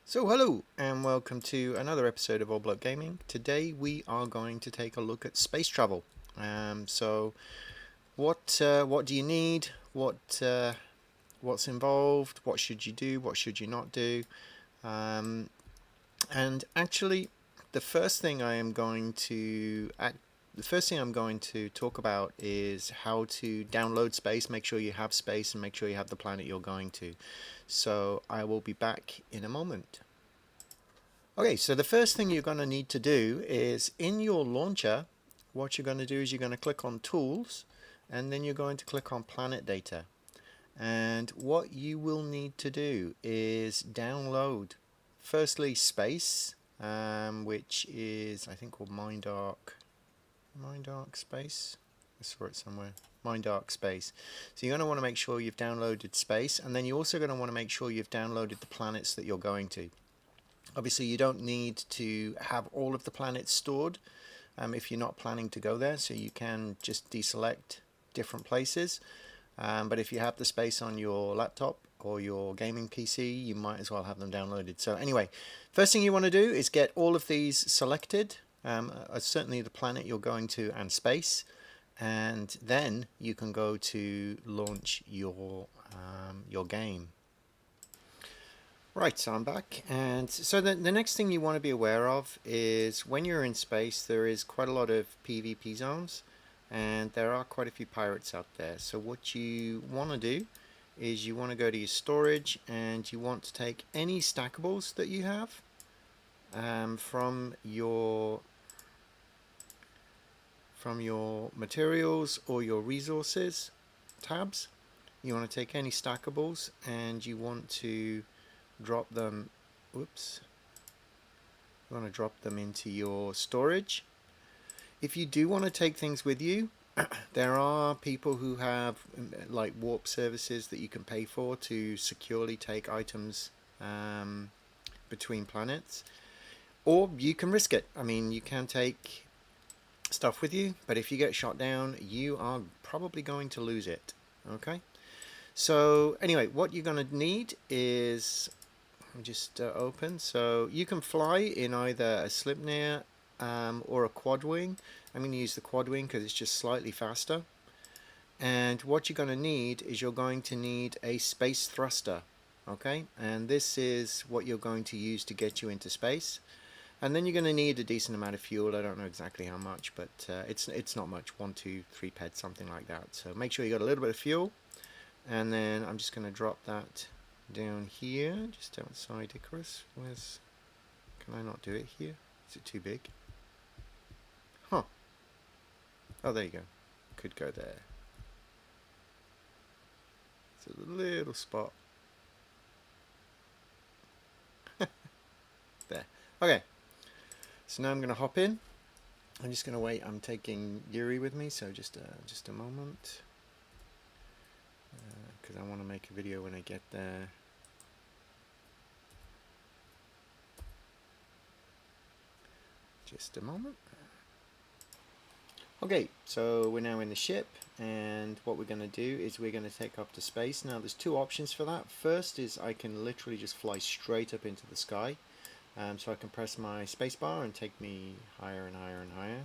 So hello and welcome to another episode of Bloke Gaming. Today we are going to take a look at space travel. So what do you need? What's involved? What should you do? What should you not do? Um, and actually, the first thing I am going to the first thing I'm going to talk about is how to download space. Make sure you have space and make sure you have the planet you're going to. So I will be back in a moment. Okay, so the first thing you're going to need to do is in your launcher, what you're going to do is you're going to click on Tools, and then you're going to click on Planet Data. And what you will need to do is download, firstly, Space, which is, I think, called Mindark Space. I saw it somewhere. Mindark Space. So you're going to want to make sure you've downloaded Space, and then you're also going to want to make sure you've downloaded the planets that you're going to. Obviously, you don't need to have all of the planets stored if you're not planning to go there, so you can just deselect different places. But if you have the space on your laptop or your gaming PC, you might as well have them downloaded. So anyway, first thing you want to do is get all of these selected, certainly the planet you're going to and space, and then you can go to launch your game. Right, so I'm back, and so the next thing you want to be aware of is when you're in space, there is quite a lot of PvP zones, and there are quite a few pirates out there. So what you want to do is you want to go to your storage, and you want to take any stackables that you have from your materials or your resources tabs. You want to take any stackables, and you want to drop them, whoops, you want to drop them into your storage. If you do want to take things with you, there are people who have like warp services that you can pay for to securely take items between planets, or you can risk it. I mean, you can take stuff with you, but if you get shot down, you are probably going to lose it. Okay, so anyway, what you're going to need is just open. So you can fly in either a Slipnir or a quad wing. I'm going to use the quad wing because it's just slightly faster. And what you're going to need is you're going to need a space thruster. Okay, and this is what you're going to use to get you into space. And then you're going to need a decent amount of fuel. I don't know exactly how much, but it's not much. 1, 2, 3 peds, something like that. So make sure you got a little bit of fuel. And then I'm just going to drop that down here, just outside Icarus. Can I not do it here? Is it too big? Huh. Oh, there you go. Could go there. It's a little spot. There. Okay. So now I'm going to hop in. I'm just going to wait. I'm taking Yuri with me, so just a moment. Because I want to make a video when I get there. Just a moment. Okay, so we're now in the ship, and what we're going to do is we're going to take up to space. Now there's two options for that. First is I can literally just fly straight up into the sky. So I can press my spacebar and take me higher and higher and higher.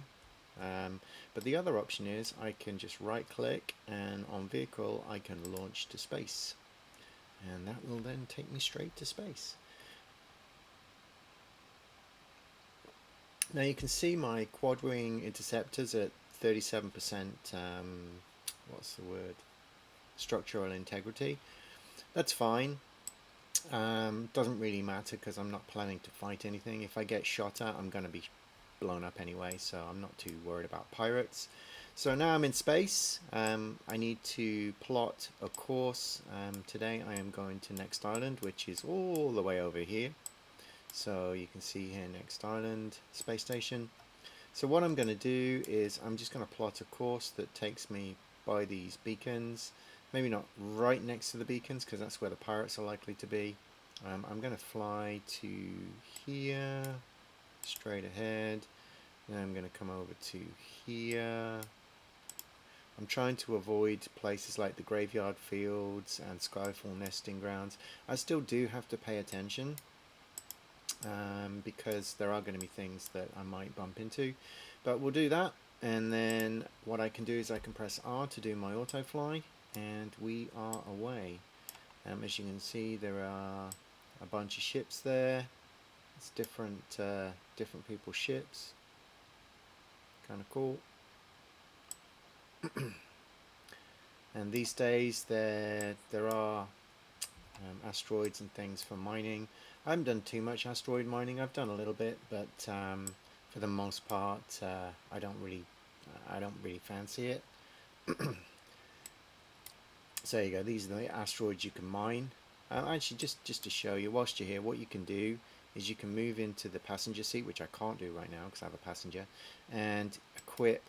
But the other option is I can just right click, and on vehicle I can launch to space. And that will then take me straight to space. Now you can see my quad wing interceptors at 37%, what's the word, structural integrity. That's fine. Doesn't really matter because I'm not planning to fight anything. If I get shot at, I'm going to be blown up anyway, so I'm not too worried about pirates. So now I'm in space. I need to plot a course. Today I am going to Next Island, which is all the way over here. So you can see here Next Island space station. So what I'm going to do is I'm just going to plot a course that takes me by these beacons. Maybe not right next to the beacons because that's where the pirates are likely to be. I'm going to fly to here, straight ahead. Then I'm going to come over to here. I'm trying to avoid places like the graveyard fields and Skyfall nesting grounds. I still do have to pay attention because there are going to be things that I might bump into, but we'll do that. And then what I can do is I can press R to do my auto fly, and we are away. As you can see, there are a bunch of ships there. It's different different people's ships. Kind of cool. And these days there are asteroids and things for mining. I haven't done too much asteroid mining. I've done a little bit, but for the most part, I don't really fancy it. So there you go. These are the asteroids you can mine. Actually, just to show you, whilst you're here, what you can do is you can move into the passenger seat, which I can't do right now because I have a passenger, and equip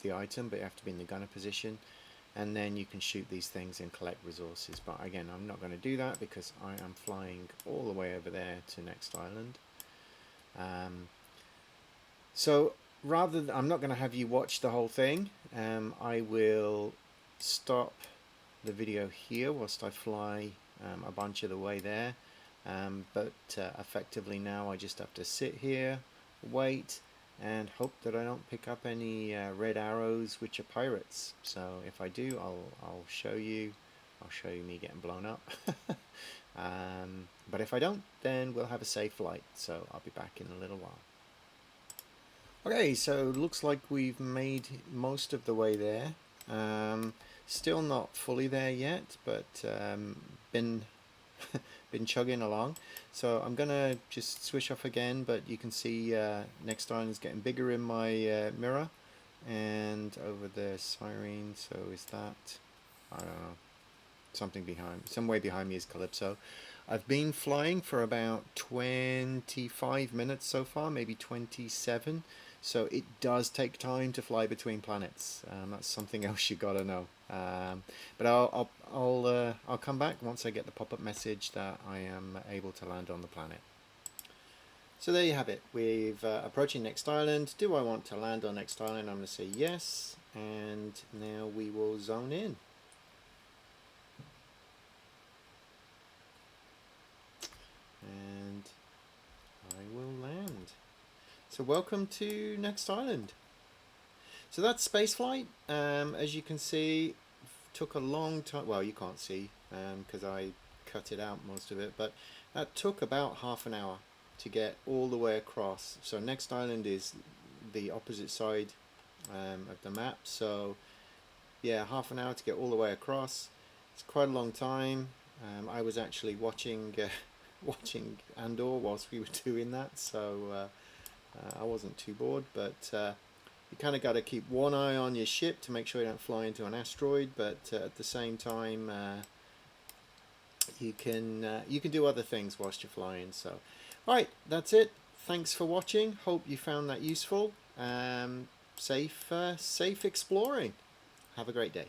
the item, but you have to be in the gunner position, and then you can shoot these things and collect resources. But again, I'm not going to do that because I am flying all the way over there to next island. So rather than, I'm not going to have you watch the whole thing. I will stop the video here whilst I fly a bunch of the way there. But effectively now I just have to sit here, wait, and hope that I don't pick up any red arrows, which are pirates. So if I do, I'll show you. I'll show you me getting blown up. But if I don't, then we'll have a safe flight. So I'll be back in a little while. Okay, so looks like we've made most of the way there. Still not fully there yet, but been chugging along. So I'm gonna just switch off again, but you can see next island is getting bigger in my mirror, and over the siren. So is that, I don't know, something behind, some way behind me is Calypso. I've been flying for about 25 minutes so far, maybe 27. So it does take time to fly between planets. That's something else you gotta know. But I'll come back once I get the pop-up message that I am able to land on the planet. So there you have it. We've approaching next island. Do I want to land on next island? I'm going to say yes, and now we will zone in. And I will land. So welcome to next island. So that's spaceflight. As you can see, took a long time. Well, you can't see because I cut it out most of it, but that took about half an hour to get all the way across. So next island is the opposite side of the map. So yeah, half an hour to get all the way across. It's quite a long time. I was actually watching watching Andor whilst we were doing that, so I wasn't too bored. But you kind of got to keep one eye on your ship to make sure you don't fly into an asteroid, but at the same time you can do other things whilst you're flying. So alright, that's it. Thanks for watching. Hope you found that useful. Safe exploring. Have a great day.